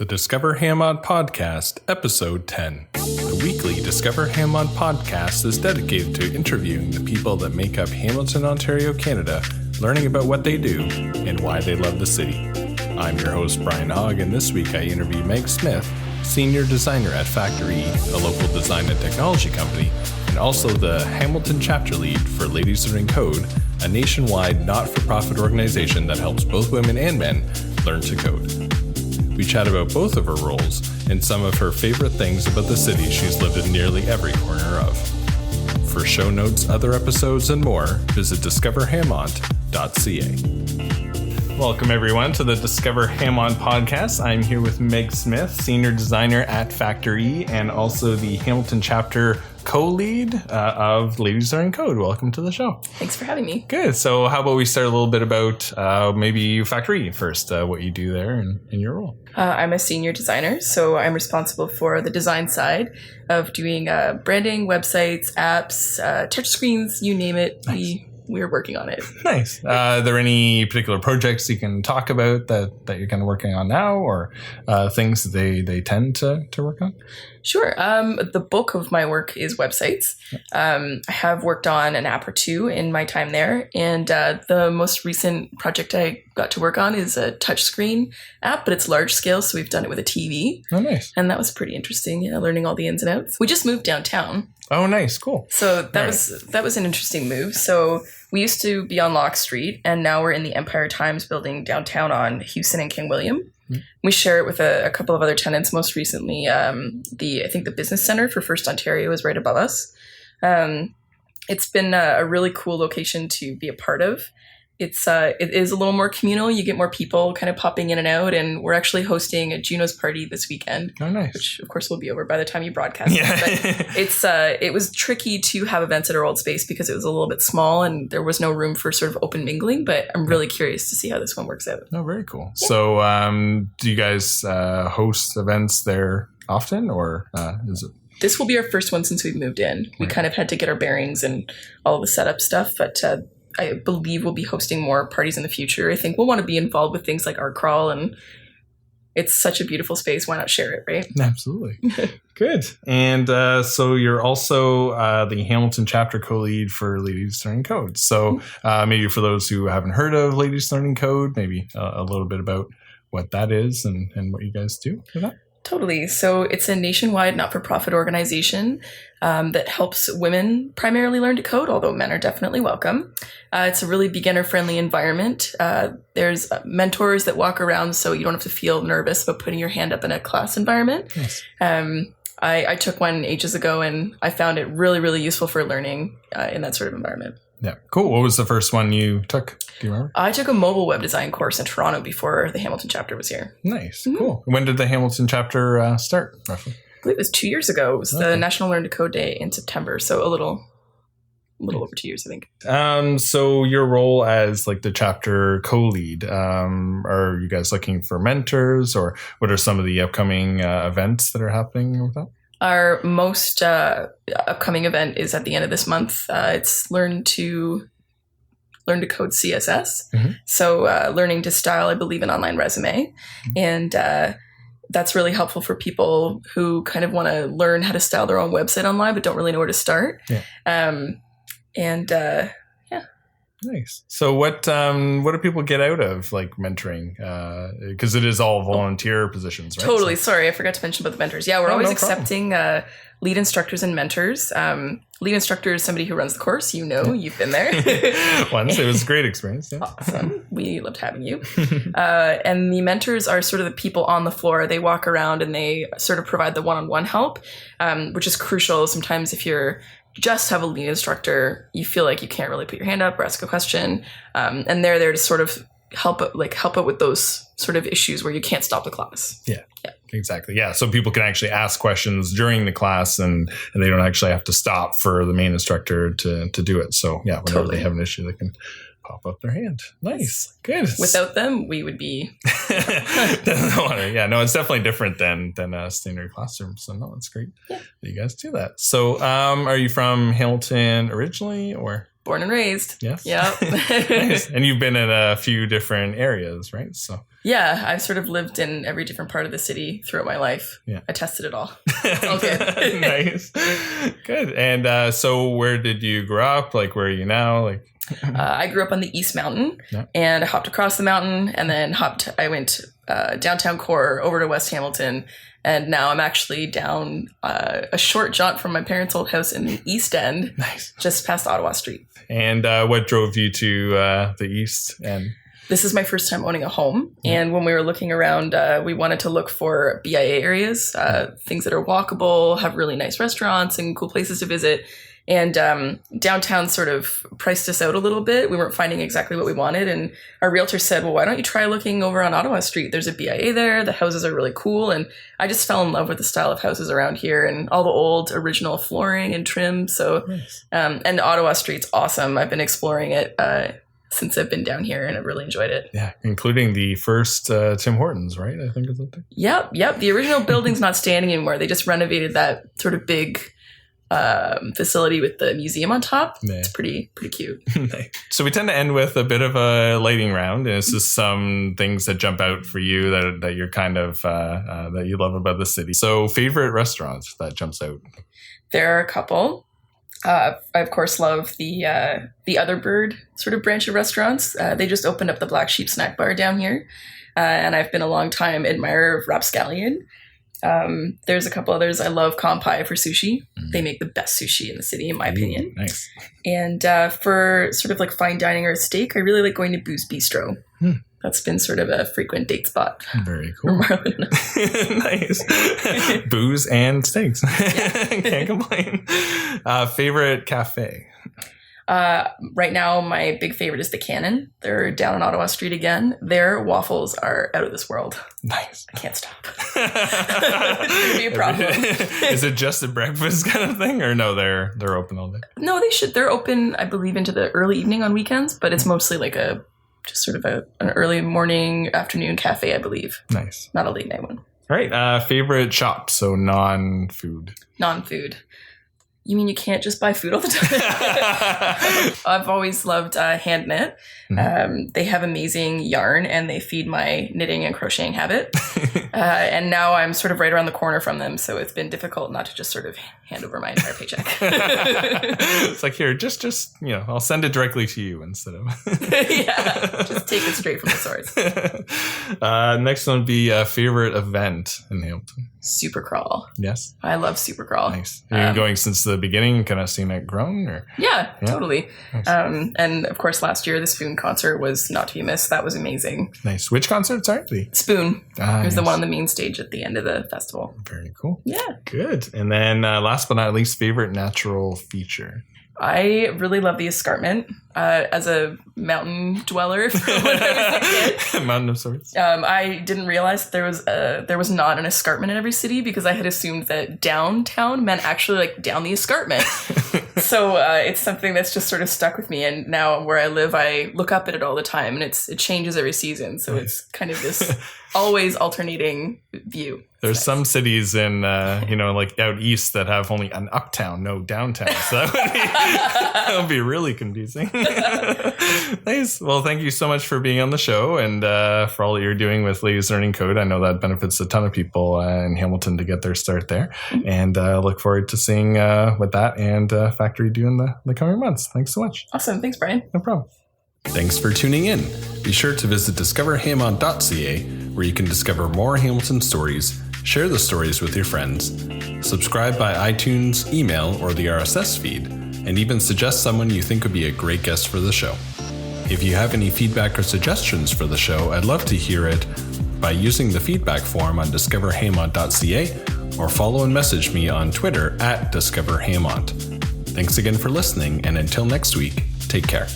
The Discover HamOnt Podcast, Episode 10. The weekly Discover HamOnt Podcast is dedicated to interviewing the people that make up Hamilton, Ontario, Canada, learning about what they do and why they love the city. I'm your host, Brian Hogg, and this week I interview Meg Smith, Senior Designer at Factor E, a local design and technology company, and also the Hamilton Chapter Lead for Ladies Learning Code, a nationwide not-for-profit organization that helps both women and men learn to code. We chat about both of her roles and some of her favorite things about the city she's lived in nearly every corner of. For show notes, other episodes, and more, visit discoverhamont.ca. Welcome, everyone, to the Discover HamOnt Podcast. I'm here with Meg Smith, Senior Designer at Factor E, and also the Hamilton Chapter co-lead of Ladies Learning Code. Welcome to the show. Thanks for having me. Good. So how about we start a little bit about maybe Factor E first, what you do there and your role. I'm a senior designer, so I'm responsible for the design side of doing branding, websites, apps, touchscreens, you name it. Nice. We're working on it. Nice. Are there any particular projects you can talk about that you're kind of working on now, or things that they tend to work on? Sure. The bulk of my work is websites. I have worked on an app or two in my time there, and the most recent project I got to work on is a touchscreen app, but it's large scale, so we've done it with a TV. Oh, nice. And that was pretty interesting, learning all the ins and outs. We just moved downtown. Oh, nice. Cool. So that was an interesting move. So we used to be on Locke Street, and now we're in the Empire Times building downtown on Houston and King William. Mm-hmm. We share it with a couple of other tenants. Most recently, I think the Business Center for First Ontario is right above us. It's been a really cool location to be a part of. It is a little more communal. You get more people kind of popping in and out, and we're actually hosting a Juno's party this weekend. Oh, nice. Which, of course, will be over by the time you broadcast yeah. it. But it was tricky to have events at our old space because it was a little bit small and there was no room for sort of open mingling. But I'm really curious to see how this one works out. Oh, very cool. Yeah. So do you guys host events there often, or is it? This will be our first one since we've moved in. We kind of had to get our bearings and all the setup stuff, but I believe we'll be hosting more parties in the future. I think we'll want to be involved with things like Art Crawl, and it's such a beautiful space. Why not share it, right? Absolutely. Good. And so you're also the Hamilton Chapter co-lead for Ladies Learning Code. So maybe for those who haven't heard of Ladies Learning Code, maybe a little bit about what that is and what you guys do for that. Totally. So it's a nationwide not-for-profit organization that helps women primarily learn to code, although men are definitely welcome. It's a really beginner-friendly environment. There's mentors that walk around, so you don't have to feel nervous about putting your hand up in a class environment. Yes. I took one ages ago, and I found it really, really useful for learning in that sort of environment. Yeah. Cool. What was the first one you took? Do you remember? I took a mobile web design course in Toronto before the Hamilton chapter was here. Nice. Mm-hmm. Cool. When did the Hamilton chapter start, roughly? I believe it was 2 years ago. It was the National Learn to Code Day in September. So a little over 2 years, I think. So your role as like the chapter co-lead, are you guys looking for mentors, or what are some of the upcoming events that are happening with that? Our most upcoming event is at the end of this month. It's Learn to Code CSS. Mm-hmm. So learning to style, I believe, an online resume. Mm-hmm. And that's really helpful for people who kind of want to learn how to style their own website online, but don't really know where to start. Yeah. Nice. So what do people get out of like mentoring? Because it is all volunteer positions, right? Totally. So. Sorry, I forgot to mention about the mentors. Yeah, we're always accepting lead instructors and mentors. Lead instructor is somebody who runs the course. You've been there. Once. It was a great experience. Yeah. Awesome. We loved having you. And the mentors are sort of the people on the floor. They walk around and they sort of provide the one-on-one help, which is crucial. Sometimes if you're just have a lead instructor, you feel like you can't really put your hand up or ask a question. And they're there to sort of help out with those sort of issues where you can't stop the class. Yeah, exactly. Yeah. So people can actually ask questions during the class and they don't actually have to stop for the main instructor to do it. So yeah, whenever they have an issue, they can pop up their hand. Nice. Good. Without them, we would be. Yeah, no, it's definitely different than a standard classroom. So no, it's great that you guys do that. So are you from Hamilton originally, or? Born and raised. Yes. Yep. Nice. And you've been in a few different areas, right? So yeah, I've sort of lived in every different part of the city throughout my life. Yeah. I tested it all. It's all good. Nice. Good. And so where did you grow up? Like, where are you now? Like, I grew up on the East Mountain, and I hopped across the mountain, and then I went downtown core over to West Hamilton, and now I'm actually down a short jaunt from my parents' old house in the East End, just past Ottawa Street. And what drove you to the East End? This is my first time owning a home, and when we were looking around, we wanted to look for BIA areas, things that are walkable, have really nice restaurants and cool places to visit. And downtown sort of priced us out a little bit. We weren't finding exactly what we wanted. And our realtor said, well, why don't you try looking over on Ottawa Street? There's a BIA there. The houses are really cool. And I just fell in love with the style of houses around here and all the old original flooring and trim. So, and Ottawa Street's awesome. I've been exploring it since I've been down here, and I've really enjoyed it. Yeah, including the first Tim Hortons, right? I think it's up there. Yep. The original building's not standing anymore. They just renovated that sort of big facility with the museum on top. It's pretty cute. So we tend to end with a bit of a lightning round. And it's just some things that jump out for you that you're kind of that you love about the city. So favorite restaurants that jumps out? There are a couple. I of course love the Other Bird sort of branch of restaurants. They just opened up the Black Sheep Snack Bar down here, and I've been a long time admirer of Rapscallion. There's a couple others. I love Kampai for sushi. They make the best sushi in the city, in my opinion. Nice. And for sort of like fine dining or a steak, I really like going to Boo's Bistro. That's been sort of a frequent date spot. Very cool. Nice. Booze and steaks. Can't complain. Favorite cafe? Right now, my big favorite is the Cannon. They're down on Ottawa Street again. Their waffles are out of this world. Nice. I can't stop. It's going to be a problem. Is it just a breakfast kind of thing, or no? They're open all day. No, they should. They're open, I believe, into the early evening on weekends, but it's mostly like just sort of an early morning, afternoon cafe, I believe. Nice. Not a late night one. All right. Favorite shop, so non-food. Non-food. You mean you can't just buy food all the time? I've always loved hand knit. They have amazing yarn, and they feed my knitting and crocheting habit. And now I'm sort of right around the corner from them, so it's been difficult not to just sort of hand over my entire paycheck. It's like, here, just I'll send it directly to you instead of just take it straight from the source. Next one would be a favorite event in Hamilton. Supercrawl. Yes. I love Supercrawl. Nice. Have you been going since the beginning? Kind of seen it grown? Or? Yeah, totally. Nice. And of course, last year, the Spoon concert was not to be missed. That was amazing. Nice. Which concert? Sorry? Spoon. It was the one on the main stage at the end of the festival. Very cool. Yeah. Good. And then last but not least, favorite natural feature? I really love the escarpment as a mountain dweller from when I was a kid. Mountain of sorts. I didn't realize there was not an escarpment in every city, because I had assumed that downtown meant actually like down the escarpment. So it's something that's just sort of stuck with me. And now where I live, I look up at it all the time, and it changes every season. So It's kind of this always alternating view. There's some cities in, like out east that have only an uptown, no downtown. So that would be really confusing. Nice. Well, thank you so much for being on the show, and for all that you're doing with Ladies Learning Code. I know that benefits a ton of people in Hamilton to get their start there. And look forward to seeing what that and Factory do in the coming months. Thanks so much. Awesome. Thanks, Brian. No problem. Thanks for tuning in. Be sure to visit discoverhamont.ca, where you can discover more Hamilton stories, share the stories with your friends, subscribe by iTunes, email, or the RSS feed, and even suggest someone you think would be a great guest for the show. If you have any feedback or suggestions for the show, I'd love to hear it by using the feedback form on discoverhamont.ca, or follow and message me on Twitter @discoverhamont. Thanks again for listening, and until next week, take care.